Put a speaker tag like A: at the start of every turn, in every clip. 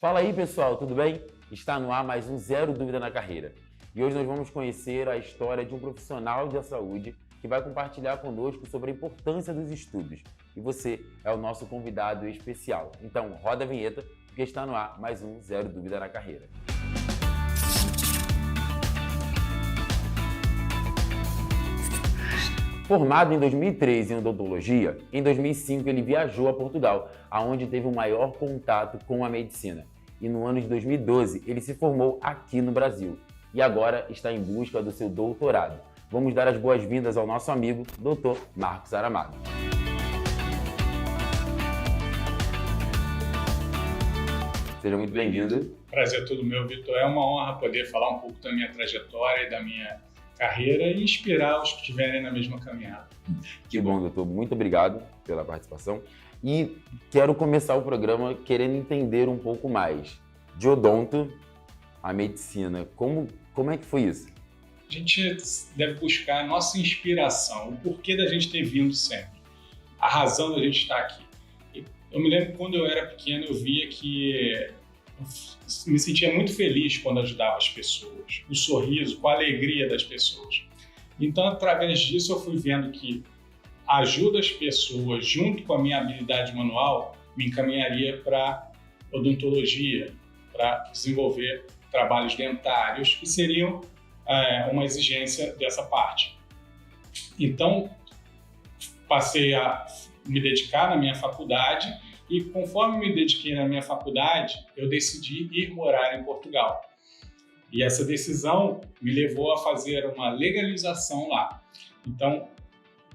A: Fala aí, pessoal, tudo bem? Está no ar mais um Zero Dúvida na Carreira. E hoje nós vamos conhecer a história de um profissional da saúde que vai compartilhar conosco sobre a importância dos estudos. E você é o nosso convidado especial. Então, roda a vinheta, porque está no ar mais um Zero Dúvida na Carreira. Formado em 2003 em odontologia, em 2005 ele viajou a Portugal, aonde teve o maior contato com a medicina. E no ano de 2012 ele se formou aqui no Brasil e agora está em busca do seu doutorado. Vamos dar as boas-vindas ao nosso amigo, Dr. Marcos Aramado. Seja muito bem-vindo.
B: Prazer todo meu, Vitor. É uma honra poder falar um pouco da minha trajetória e da minha carreira e inspirar os que estiverem na mesma caminhada.
A: Que bom, doutor. Muito obrigado pela participação. E quero começar o programa querendo entender um pouco mais de odonto à medicina. Como é que foi isso?
B: A gente deve buscar a nossa inspiração, o porquê da gente ter vindo sempre, a razão da gente estar aqui. Eu me lembro que quando eu era pequeno eu via que eu me sentia muito feliz quando ajudava as pessoas, o sorriso, com a alegria das pessoas. Então, através disso, eu fui vendo que a ajuda às pessoas, junto com a minha habilidade manual, me encaminharia para odontologia, para desenvolver trabalhos dentários, que seriam uma exigência dessa parte. Então, passei a me dedicar na minha faculdade e, conforme me dediquei na minha faculdade, eu decidi ir morar em Portugal. E essa decisão me levou a fazer uma legalização lá. Então,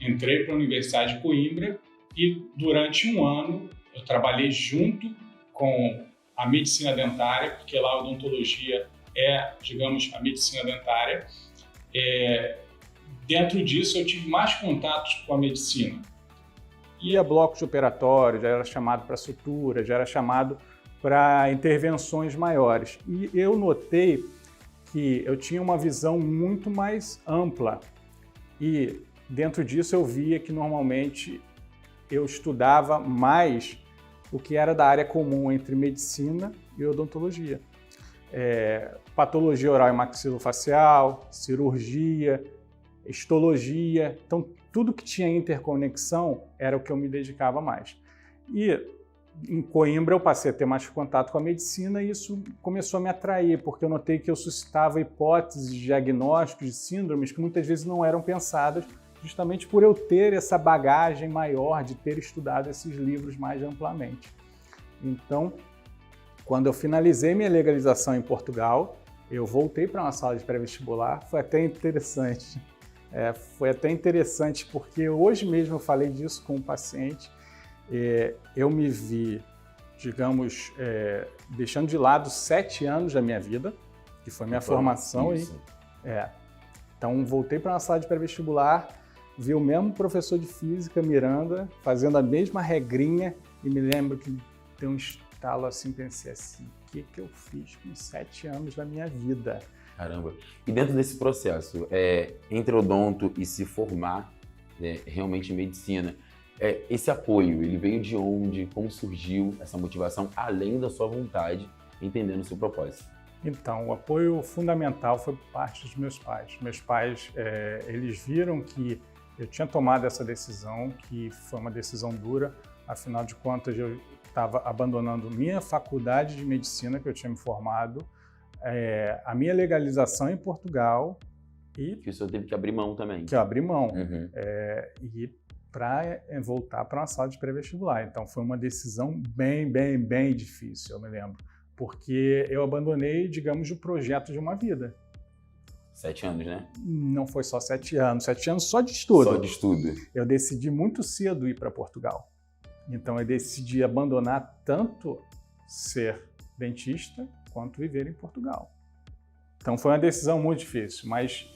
B: entrei para a Universidade de Coimbra e, durante um ano, eu trabalhei junto com a medicina dentária, porque lá a odontologia é, digamos, a medicina dentária. Dentro disso, eu tive mais contatos com a medicina.
C: Ia blocos operatórios, já era chamado para sutura, já era chamado para intervenções maiores. E eu notei que eu tinha uma visão muito mais ampla e dentro disso eu via que normalmente eu estudava mais o que era da área comum entre medicina e odontologia. Patologia oral e maxilofacial, cirurgia, histologia, então tudo que tinha interconexão era o que eu me dedicava mais. E em Coimbra eu passei a ter mais contato com a medicina e isso começou a me atrair, porque eu notei que eu suscitava hipóteses, diagnósticos de síndromes que muitas vezes não eram pensadas, justamente por eu ter essa bagagem maior de ter estudado esses livros mais amplamente. Então, quando eu finalizei minha legalização em Portugal, eu voltei para uma sala de pré-vestibular, foi até interessante. Foi até interessante porque hoje mesmo eu falei disso com um paciente. Eu me vi, digamos, deixando de lado 7 anos da minha vida, que foi minha formação. Então, voltei para uma sala de pré-vestibular, vi o mesmo professor de física, Miranda, fazendo a mesma regrinha e me lembro que tem um estalo assim, pensei assim, o que eu fiz com 7 anos da minha vida?
A: Caramba! E dentro desse processo, entre odonto e se formar realmente em medicina, esse apoio, ele veio de onde? Como surgiu essa motivação, além da sua vontade, entendendo o seu propósito?
C: Então, o apoio fundamental foi por parte dos meus pais. Meus pais, eles viram que eu tinha tomado essa decisão, que foi uma decisão dura, afinal de contas eu estava abandonando minha faculdade de medicina, que eu tinha me formado, a minha legalização em Portugal e...
A: Que o senhor teve que abrir mão também.
C: Que eu abri mão. Uhum. E para voltar para uma sala de pré-vestibular. Então foi uma decisão bem difícil, eu me lembro. Porque eu abandonei, digamos, o projeto de uma vida.
A: 7 anos, né?
C: Não foi só 7 anos. 7 anos só de estudo.
A: Só de estudo.
C: Eu decidi muito cedo ir para Portugal. Então eu decidi abandonar tanto ser dentista quanto viver em Portugal. Então foi uma decisão muito difícil, mas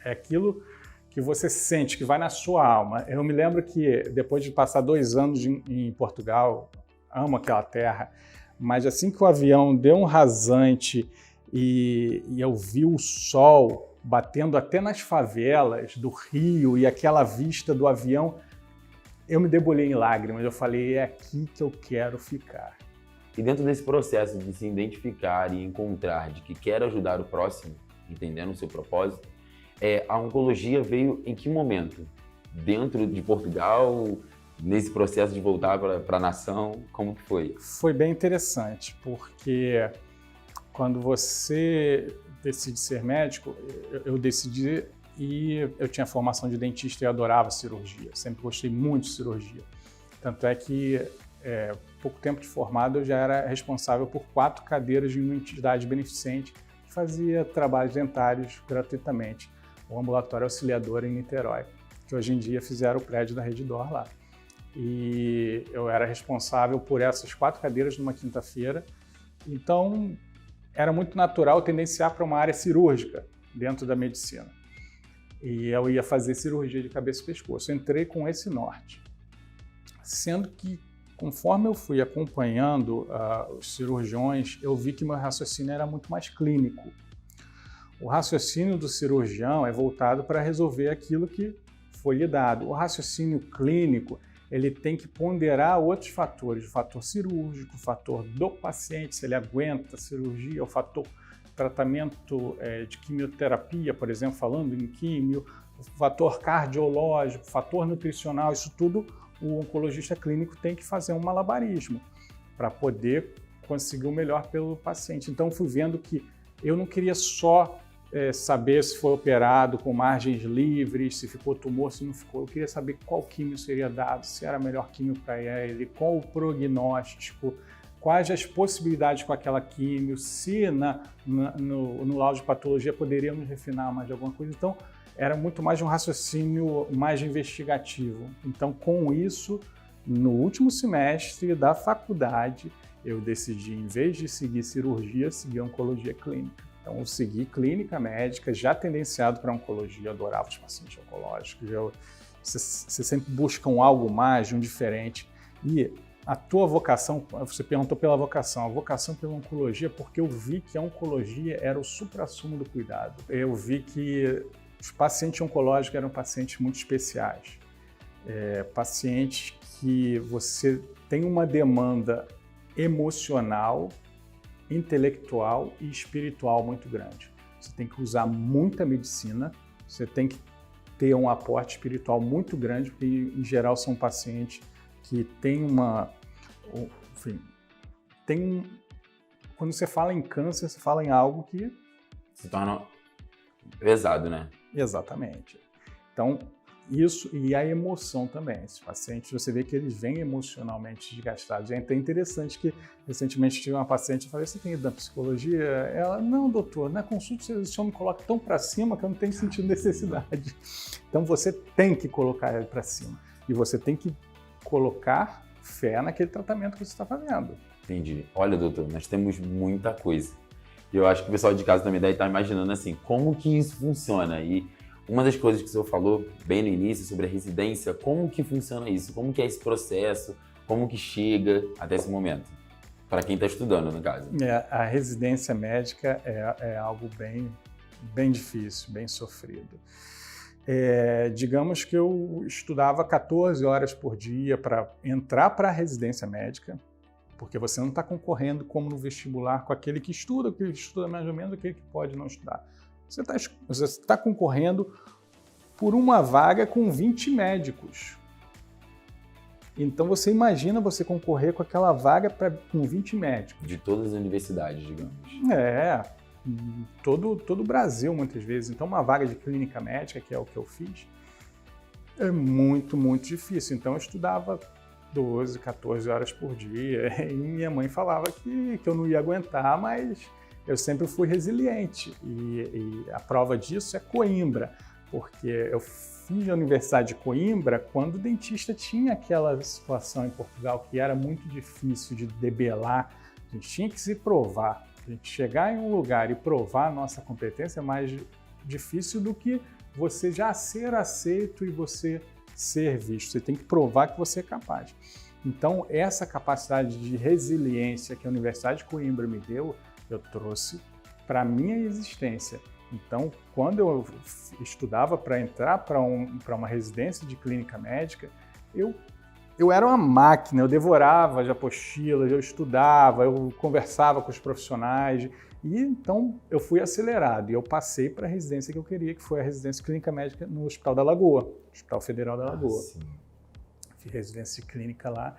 C: é aquilo que você sente, que vai na sua alma. Eu me lembro que depois de passar 2 anos em Portugal, amo aquela terra, mas assim que o avião deu um rasante e eu vi o sol batendo até nas favelas do Rio e aquela vista do avião, eu me debulhei em lágrimas. Eu falei, é aqui que eu quero ficar.
A: E dentro desse processo de se identificar e encontrar de que quer ajudar o próximo, entendendo o seu propósito, a oncologia veio em que momento? Dentro de Portugal, nesse processo de voltar para a nação, como que foi?
C: Foi bem interessante, porque quando você decide ser médico, eu decidi e eu tinha formação de dentista e adorava cirurgia, sempre gostei muito de cirurgia. Tanto é que, pouco tempo de formado, eu já era responsável por 4 cadeiras de uma entidade beneficente que fazia trabalhos dentários gratuitamente, o Ambulatório Auxiliador em Niterói, que hoje em dia fizeram o prédio da Redditor lá. E eu era responsável por essas 4 cadeiras numa quinta-feira, então era muito natural tendenciar para uma área cirúrgica dentro da medicina. E eu ia fazer cirurgia de cabeça e pescoço. Eu entrei com esse norte. Sendo que, conforme eu fui acompanhando os cirurgiões, eu vi que meu raciocínio era muito mais clínico. O raciocínio do cirurgião é voltado para resolver aquilo que foi lhe dado. O raciocínio clínico, ele tem que ponderar outros fatores, o fator cirúrgico, o fator do paciente, se ele aguenta a cirurgia, o fator tratamento de quimioterapia, por exemplo, falando em químio, o fator cardiológico, o fator nutricional, isso tudo o oncologista clínico tem que fazer um malabarismo para poder conseguir o melhor pelo paciente. Então, fui vendo que eu não queria só saber se foi operado com margens livres, se ficou tumor, se não ficou. Eu queria saber qual químio seria dado, se era a melhor químio para ele, qual o prognóstico, quais as possibilidades com aquela químio, se no laudo de patologia poderíamos refinar mais de alguma coisa. Então, era muito mais um raciocínio mais investigativo. Então, com isso, no último semestre da faculdade, eu decidi, em vez de seguir cirurgia, seguir oncologia clínica. Então, eu segui clínica médica, já tendenciado para oncologia, adorava os pacientes oncológicos. Você sempre busca algo mais, um diferente. E a tua vocação, você perguntou pela vocação, a vocação pela oncologia, porque eu vi que a oncologia era o suprassumo do cuidado. Eu vi que os pacientes oncológicos eram pacientes muito especiais. Pacientes que você tem uma demanda emocional, intelectual e espiritual muito grande. Você tem que usar muita medicina, você tem que ter um aporte espiritual muito grande, porque em geral são pacientes que têm quando você fala em câncer, você fala em algo que
A: se torna pesado, né?
C: Exatamente. Então, isso e a emoção também. Esses pacientes, você vê que eles vêm emocionalmente desgastados. É até interessante que, recentemente, tive uma paciente e falei, você tem ido na psicologia? Ela, não, doutor, na consulta o senhor me coloca tão para cima que eu não tenho sentido necessidade. Então, você tem que colocar ele para cima. E você tem que colocar fé naquele tratamento que você está fazendo.
A: Entendi. Olha, doutor, nós temos muita coisa. E eu acho que o pessoal de casa também deve estar imaginando assim, como que isso funciona? E uma das coisas que o senhor falou bem no início sobre a residência, como que funciona isso? Como que é esse processo? Como que chega até esse momento? Para quem está estudando, no caso.
C: A residência médica é algo bem difícil, bem sofrido. Digamos que eu estudava 14 horas por dia para entrar para a residência médica, porque você não está concorrendo como no vestibular com aquele que estuda mais ou menos, aquele que pode não estudar. Você está concorrendo por uma vaga com 20 médicos. Então você imagina você concorrer com aquela vaga com 20 médicos.
A: De todas as universidades, digamos.
C: Todo o Brasil muitas vezes. Então uma vaga de clínica médica, que é o que eu fiz, é muito, muito difícil. Então eu estudava 12, 14 horas por dia e minha mãe falava que eu não ia aguentar, mas eu sempre fui resiliente e a prova disso é Coimbra, porque eu fiz a Universidade de Coimbra quando o dentista tinha aquela situação em Portugal que era muito difícil de debelar, a gente tinha que se provar. A gente chegar em um lugar e provar a nossa competência é mais difícil do que você já ser aceito e você ser visto. Você tem que provar que você é capaz. Então, essa capacidade de resiliência que a Universidade de Coimbra me deu, eu trouxe para a minha existência. Então, quando eu estudava para entrar para uma residência de clínica médica, eu eu era uma máquina, eu devorava de apostilas, eu estudava, eu conversava com os profissionais, e então eu fui acelerado e eu passei para a residência que eu queria, que foi a residência clínica médica no Hospital da Lagoa, Hospital Federal da Lagoa. Fiz residência clínica lá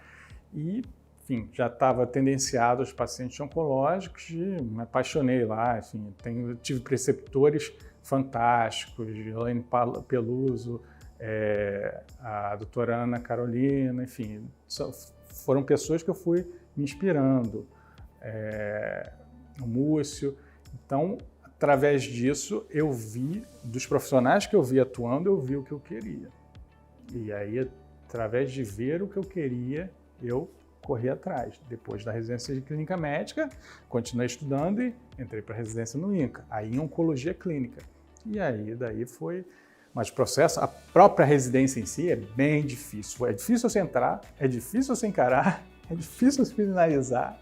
C: e, enfim, já estava tendenciado aos pacientes oncológicos e me apaixonei lá, enfim, tive preceptores fantásticos, Elaine Peluso, a doutora Ana Carolina, enfim, foram pessoas que eu fui me inspirando, o Múcio. Então, através disso, eu vi, dos profissionais que eu vi atuando, eu vi o que eu queria. E aí, através de ver o que eu queria, eu corri atrás. Depois da residência de clínica médica, continuei estudando e entrei para a residência no INCA, aí em oncologia clínica. E aí, daí foi... Mas o processo, a própria residência em si é bem difícil. É difícil você entrar, é difícil você encarar, é difícil você finalizar,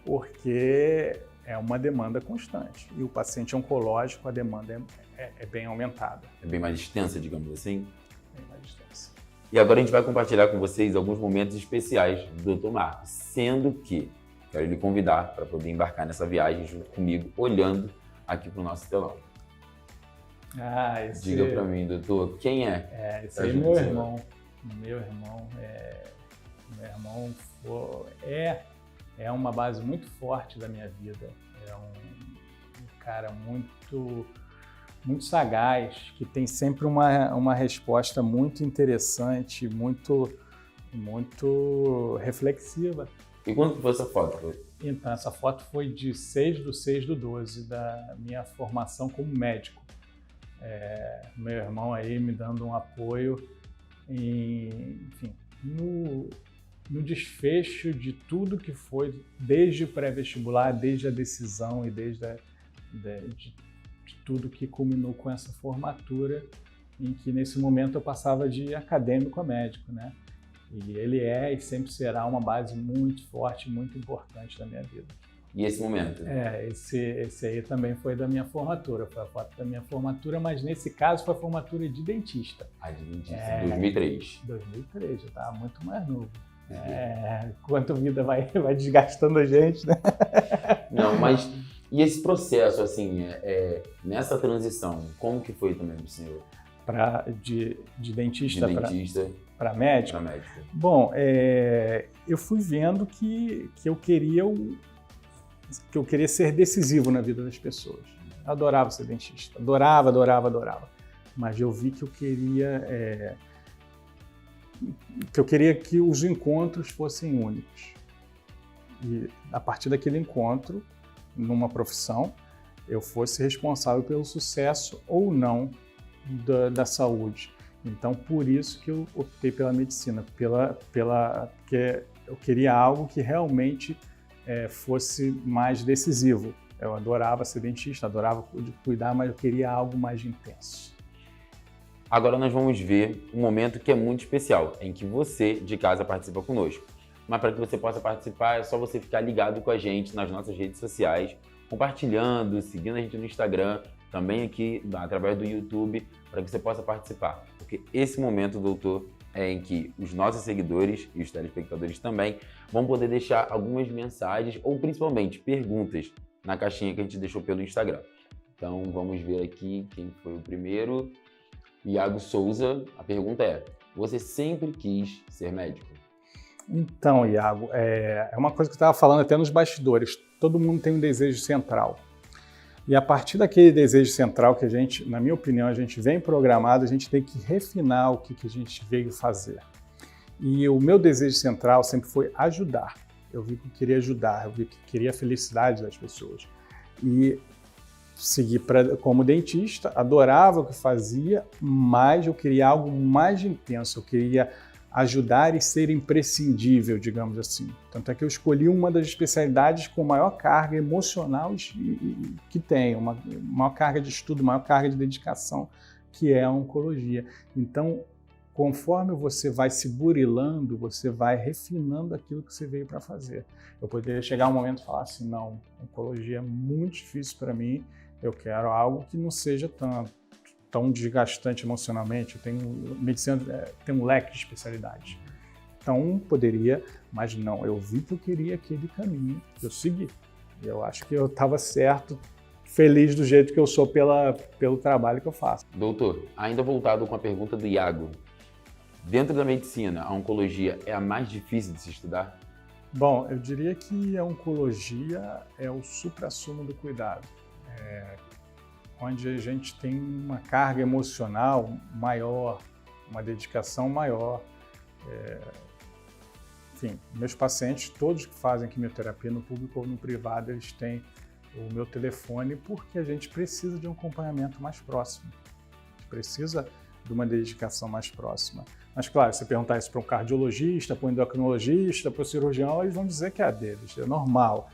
C: porque é uma demanda constante. E o paciente oncológico, a demanda é bem aumentada.
A: É bem mais extensa, digamos assim?
C: Bem mais extensa.
A: E agora a gente vai compartilhar com vocês alguns momentos especiais do Dr. Marcos, sendo que quero lhe convidar para poder embarcar nessa viagem junto comigo, olhando aqui para o nosso telão. Diga para mim, doutor, quem é?
C: Esse aí é meu irmão. Meu irmão é uma base muito forte da minha vida. É um cara muito sagaz, que tem sempre uma resposta muito interessante, muito reflexiva.
A: E quando foi essa foto?
C: Então, essa foto foi de 6/6/12, da minha formação como médico. Meu irmão aí me dando um apoio, enfim, no desfecho de tudo que foi, desde o pré-vestibular, desde a decisão e desde de tudo que culminou com essa formatura, em que nesse momento eu passava de acadêmico a médico, né? E ele e sempre será uma base muito forte, muito importante da minha vida.
A: E esse momento?
C: Esse aí também foi da minha formatura, foi a foto da minha formatura, mas nesse caso foi a formatura de dentista.
A: De dentista, 2003.
C: 2003, eu estava muito mais novo. Quanto a vida vai desgastando a gente, né?
A: Não, mas e esse processo, assim, nessa transição, como que foi também pro senhor?
C: De dentista para
A: médico?
C: médico? Bom, eu fui vendo que eu queria ser decisivo na vida das pessoas. Eu adorava ser dentista, adorava. Mas eu vi que eu queria que os encontros fossem únicos. E a partir daquele encontro, numa profissão, eu fosse responsável pelo sucesso ou não da saúde. Então, por isso que eu optei pela medicina, porque eu queria algo que realmente fosse mais decisivo. Eu adorava ser dentista, adorava cuidar, mas eu queria algo mais intenso.
A: Agora nós vamos ver um momento que é muito especial, em que você, de casa, participa conosco. Mas para que você possa participar, é só você ficar ligado com a gente nas nossas redes sociais, compartilhando, seguindo a gente no Instagram, também aqui através do YouTube, para que você possa participar. Porque esse momento, doutor, é em que os nossos seguidores e os telespectadores também vão poder deixar algumas mensagens ou principalmente perguntas na caixinha que a gente deixou pelo Instagram. Então vamos ver aqui quem foi o primeiro. Iago Souza, a pergunta é: você sempre quis ser médico?
C: Então, Iago, é uma coisa que eu estava falando até nos bastidores. Todo mundo tem um desejo central. E a partir daquele desejo central que a gente, na minha opinião, a gente vem programado, a gente tem que refinar o que a gente veio fazer. E o meu desejo central sempre foi ajudar. Eu vi que eu queria ajudar, eu vi que queria a felicidade das pessoas. E segui como dentista, adorava o que fazia, mas eu queria algo mais intenso, eu queria ajudar e ser imprescindível, digamos assim. Tanto é que eu escolhi uma das especialidades com maior carga emocional que tem, uma maior carga de estudo, maior carga de dedicação, que é a oncologia. Então, conforme você vai se burilando, você vai refinando aquilo que você veio para fazer. Eu poderia chegar um momento e falar assim, não, oncologia é muito difícil para mim, eu quero algo que não seja tão desgastante emocionalmente. Medicina tem um leque de especialidades. Então, poderia, mas não, eu vi que eu queria aquele caminho, eu segui. Eu acho que eu estava certo, feliz do jeito que eu sou pelo trabalho que eu faço.
A: Doutor, ainda voltado com a pergunta do Iago, dentro da medicina, a oncologia é a mais difícil de se estudar?
C: Bom, eu diria que a oncologia é o suprassumo do cuidado, onde a gente tem uma carga emocional maior, uma dedicação maior. Enfim, meus pacientes, todos que fazem quimioterapia no público ou no privado, eles têm o meu telefone porque a gente precisa de um acompanhamento mais próximo, precisa de uma dedicação mais próxima. Mas, claro, se perguntar isso para um cardiologista, para um endocrinologista, para o cirurgião, eles vão dizer que é a deles, é normal.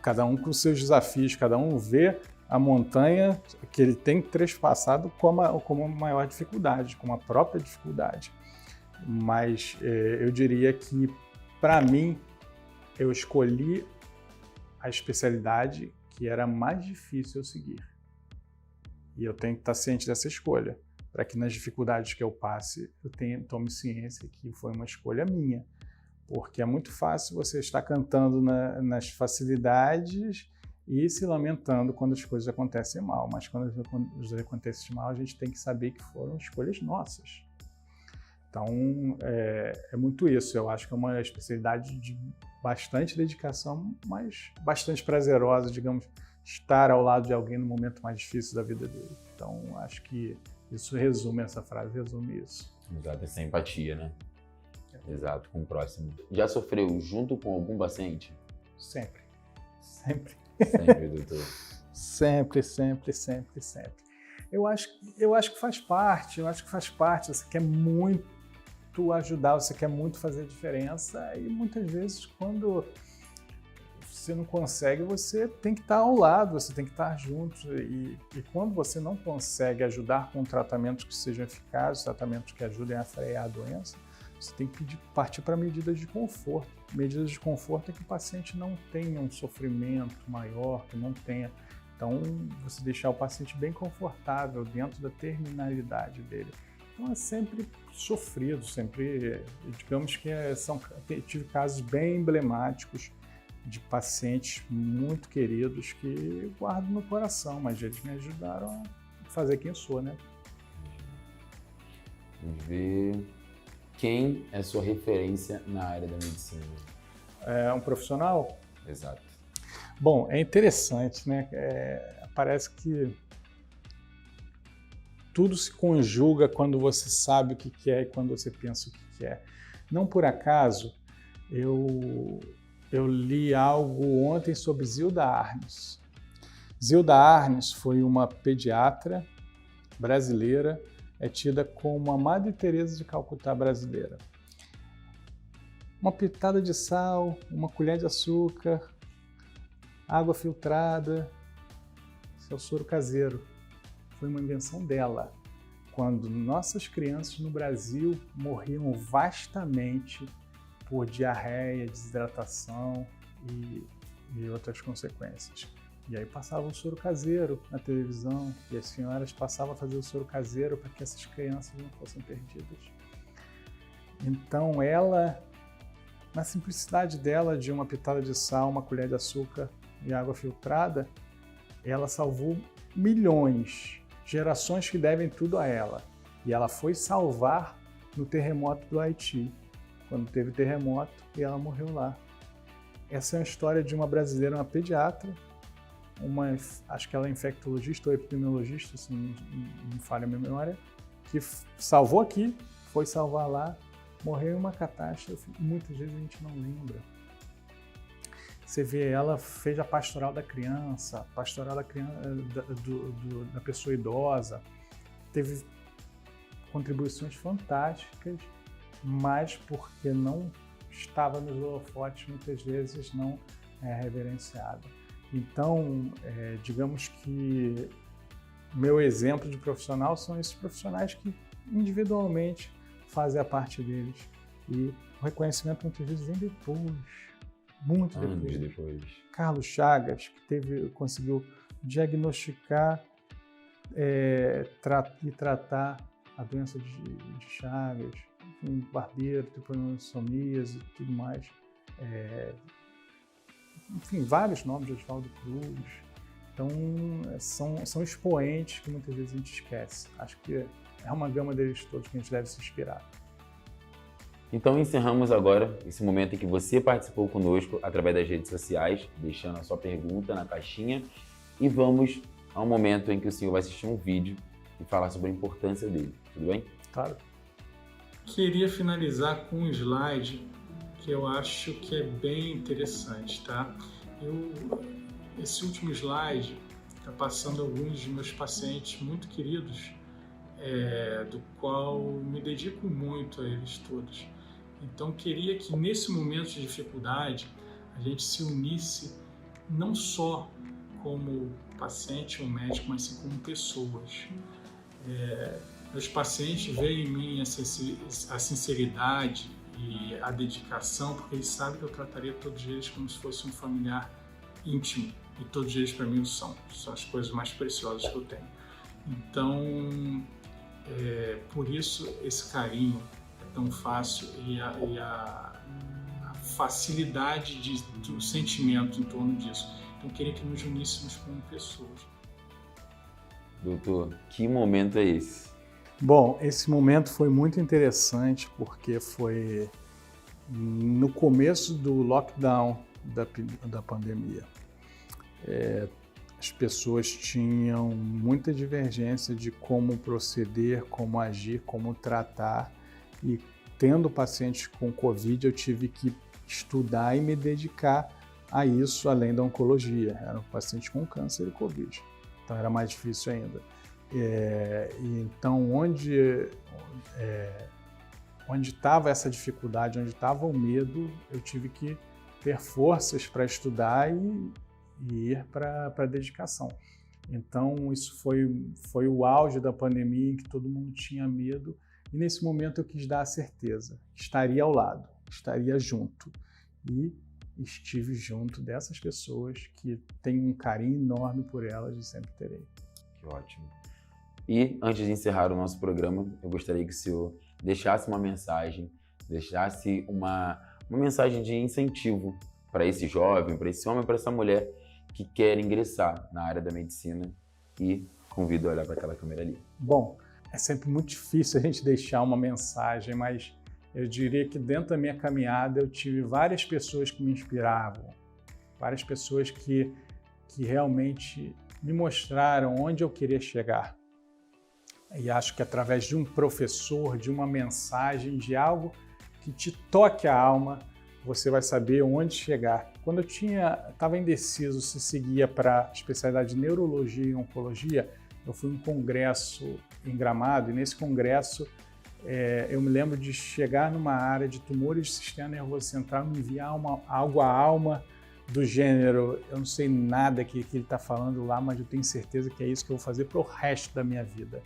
C: Cada um com os seus desafios, cada um vê a montanha que ele tem trespassado como a maior dificuldade, como a própria dificuldade. Mas eu diria que, para mim, eu escolhi a especialidade que era mais difícil eu seguir. E eu tenho que estar ciente dessa escolha, para que nas dificuldades que eu passe, eu tome ciência que foi uma escolha minha. Porque é muito fácil você estar cantando nas facilidades e se lamentando quando as coisas acontecem mal. Mas quando as coisas acontecem mal, a gente tem que saber que foram escolhas nossas. Então, é muito isso. Eu acho que é uma especialidade de bastante dedicação, mas bastante prazerosa, digamos, estar ao lado de alguém no momento mais difícil da vida dele. Então, acho que isso resume, essa frase resume isso.
A: Exato, essa empatia, né? Exato, com o próximo. Já sofreu junto com algum paciente?
C: Sempre. Sempre.
A: Sempre, doutor.
C: Sempre. Eu acho que faz parte, Você quer muito ajudar, você quer muito fazer a diferença e muitas vezes quando você não consegue, você tem que estar ao lado, você tem que estar junto e quando você não consegue ajudar com tratamentos que sejam eficazes, tratamentos que ajudem a frear a doença, você tem que partir para medidas de conforto. Medidas de conforto é que o paciente não tenha um sofrimento maior, que não tenha. Então, você deixar o paciente bem confortável dentro da terminalidade dele. Então, é sempre sofrido, sempre, digamos que tive casos bem emblemáticos de pacientes muito queridos que guardo no coração, mas eles me ajudaram a fazer quem eu sou, né?
A: Vamos ver. Quem é sua referência na área da medicina?
C: É um profissional?
A: Exato.
C: Bom, é interessante, né? Parece que tudo se conjuga quando você sabe o que quer e quando você pensa o que quer. Não por acaso, eu li algo ontem sobre Zilda Arnes. Zilda Arnes foi uma pediatra brasileira, é tida como a Madre Teresa de Calcutá brasileira. Uma pitada de sal, uma colher de açúcar, água filtrada, esse é o soro caseiro. Foi uma invenção dela. Quando nossas crianças no Brasil morriam vastamente por diarreia, desidratação e outras consequências. E aí passava o soro caseiro na televisão e as senhoras passavam a fazer o soro caseiro para que essas crianças não fossem perdidas. Então ela, na simplicidade dela de uma pitada de sal, uma colher de açúcar e água filtrada, ela salvou milhões, gerações que devem tudo a ela. E ela foi salvar no terremoto do Haiti, quando teve terremoto e ela morreu lá. Essa é uma história de uma brasileira, uma pediatra, acho que ela é infectologista ou epidemiologista, se não falha a memória, que salvou aqui, foi salvar lá, morreu em uma catástrofe, muitas vezes a gente não lembra. Você vê, ela fez a pastoral da criança, da pessoa idosa, teve contribuições fantásticas, mas porque não estava nos holofotes, muitas vezes não é reverenciada. Então, digamos que meu exemplo de profissional são esses profissionais que individualmente fazem a parte deles e o reconhecimento muitas vezes vem depois, muito depois. Carlos Chagas, que conseguiu diagnosticar e tratar a doença de Chagas, barbeiro, tripanossomias e tudo mais. Enfim, vários nomes de Oswaldo Cruz. Então, são expoentes que muitas vezes a gente esquece. Acho que é uma gama deles todos que a gente deve se inspirar.
A: Então encerramos agora esse momento em que você participou conosco através das redes sociais, deixando a sua pergunta na caixinha, e vamos ao momento em que o senhor vai assistir um vídeo e falar sobre a importância dele, tudo bem?
C: Claro.
B: Queria finalizar com um slide que eu acho que é bem interessante, tá? Esse último slide está passando alguns dos meus pacientes muito queridos, do qual me dedico muito a eles todos. Então, queria que nesse momento de dificuldade a gente se unisse não só como paciente ou médico, mas sim como pessoas. Meus pacientes veem em mim a sinceridade e a dedicação, porque eles sabem que eu trataria todos eles como se fosse um familiar íntimo, e todos eles para mim são as coisas mais preciosas que eu tenho. Então, por isso esse carinho é tão fácil e a facilidade do sentimento em torno disso. Então, eu queria que nos uníssemos como pessoas.
A: Doutor, que momento é esse?
C: Bom, esse momento foi muito interessante porque foi no começo do lockdown da pandemia. As pessoas tinham muita divergência de como proceder, como agir, como tratar, e tendo pacientes com Covid, eu tive que estudar e me dedicar a isso, além da oncologia. Era um paciente com câncer e Covid, então era mais difícil ainda. Então, onde estava essa dificuldade, onde estava o medo, eu tive que ter forças para estudar e ir para a dedicação. Então, isso foi o auge da pandemia, em que todo mundo tinha medo, e nesse momento eu quis dar a certeza, estaria ao lado, estaria junto, e estive junto dessas pessoas que tenho um carinho enorme por elas e sempre terei.
A: Que ótimo. E antes de encerrar o nosso programa, eu gostaria que o senhor deixasse uma mensagem, deixasse uma mensagem de incentivo para esse jovem, para esse homem, para essa mulher que quer ingressar na área da medicina, e convido a olhar para aquela câmera ali.
C: Bom, é sempre muito difícil a gente deixar uma mensagem, mas eu diria que dentro da minha caminhada eu tive várias pessoas que me inspiravam, várias pessoas que realmente me mostraram onde eu queria chegar. E acho que através de um professor, de uma mensagem, de algo que te toque a alma, você vai saber onde chegar. Quando eu estava indeciso se seguia para a especialidade de neurologia e oncologia, eu fui em um congresso em Gramado, e nesse congresso eu me lembro de chegar numa área de tumores do sistema nervoso central e me enviar algo à alma do gênero, eu não sei nada que ele está falando lá, mas eu tenho certeza que é isso que eu vou fazer para o resto da minha vida.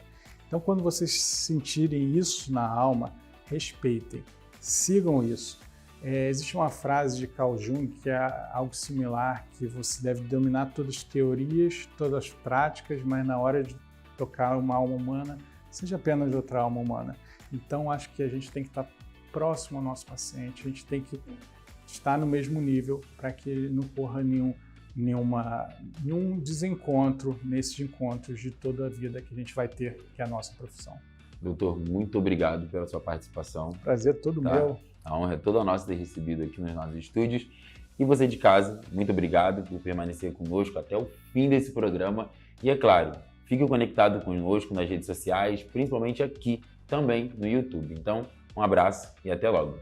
C: Então, quando vocês sentirem isso na alma, respeitem, sigam isso. Existe uma frase de Carl Jung que é algo similar, que você deve dominar todas as teorias, todas as práticas, mas na hora de tocar uma alma humana, seja apenas outra alma humana. Então, acho que a gente tem que estar próximo ao nosso paciente, a gente tem que estar no mesmo nível para que ele não corra nenhum desencontro nesses encontros de toda a vida que a gente vai ter, que é a nossa profissão.
A: Doutor, muito obrigado pela sua participação.
C: Prazer todo meu.
A: A honra é toda nossa ter recebido aqui nos nossos estúdios. E você de casa, muito obrigado por permanecer conosco até o fim desse programa. E é claro, fique conectado conosco nas redes sociais, principalmente aqui também no YouTube. Então, um abraço e até logo.